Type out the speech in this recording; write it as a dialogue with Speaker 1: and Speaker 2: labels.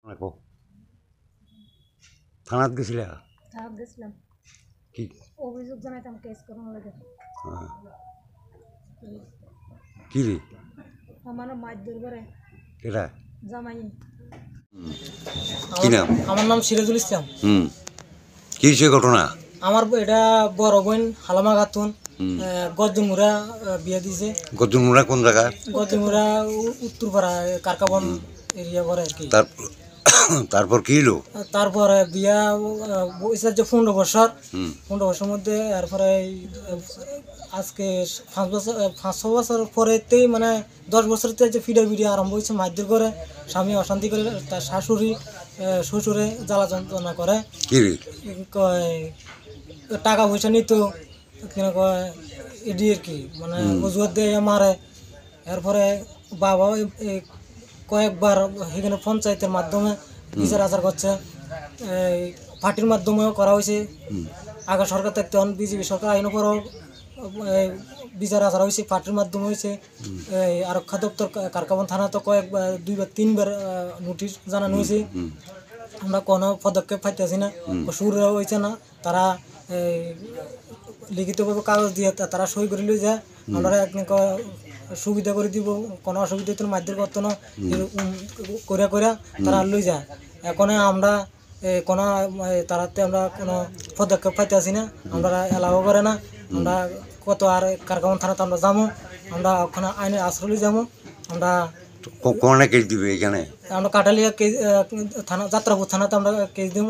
Speaker 1: দেখো থানাত গেছিলা
Speaker 2: থানাত গেছিলাম
Speaker 1: কি
Speaker 2: অভিযোগ জানাইতাম কেস করুন লাগে
Speaker 1: কি রে
Speaker 2: আমার মারধর করে
Speaker 1: কেটা
Speaker 2: জামাই
Speaker 1: কি নাম
Speaker 3: আমার নাম সিরাজুল ইসলাম।
Speaker 1: কি সে ঘটনা
Speaker 3: আমার এটা বড় বোন হালামা খাতুন গদ্দুমুরা বিয়ে দিছে।
Speaker 1: গদ্দুমুরা কোন জায়গা?
Speaker 3: গদ্দুমুরা উত্তরপাড়া কারকাবন এরিয়া করে আর কি।
Speaker 1: তারপর কি হলো?
Speaker 3: তারপরে বিয়া বয়সের যে 15 বছর 15 বছরের মধ্যে এরপরে আজকে 5-6 বছর পরেতেই মানে 10 বছরতে যে ভিডিও আরম্ভ হয়েছে। মারধর করে, স্বামী অশান্তি করে, তার শাশুড়ি শ্বশুরে জ্বালা যন্ত্রণা করে।
Speaker 1: কি রে
Speaker 3: কয় টাকা পয়সা নিত কিনা কয় এডি আর কি, মানে অজুহাত দিয়ে মারে। এরপরে বাবা কয়েকবার সেখানে পঞ্চায়েতের মাধ্যমে বিচার আচার করছে, পার্টির মাধ্যমেও করা হয়েছে। আগে সরকার থাকতে বিজেপি সরকার আইনের পরও বিচার আচার হয়েছে, পার্টির মাধ্যমে হয়েছে। আরক্ষা দপ্তর কারকাবন থানা তো কয়েকবার 2-3বার নোটিশ জানানো হয়েছে। আমরা কোনো পদক্ষেপ পাইতেছি না, সুর হয়েছে না। তারা লিখিতভাবে কাগজ দিয়ে তারা সই করে লিয়ে যায়, আমরা সুবিধা করে দিব, কোনো অসুবিধা তো মারধর করতো না করে তারা লই যায়। এখন আমরা কোনো তারাতে আমরা কোনো পদক্ষেপ পাইতেছি না, আমরা এলাও করে না। আমরা কত আর কারকাবন থানাতে আমরা যাবো, আমরা ওখানে আইনের আশ্রয় যাবো। আমরা
Speaker 1: কোনে কেস দিবে এখানে?
Speaker 3: আমরা কাটালিয়া থানা যাত্রাপুর থানাতে আমরা কেস দিব।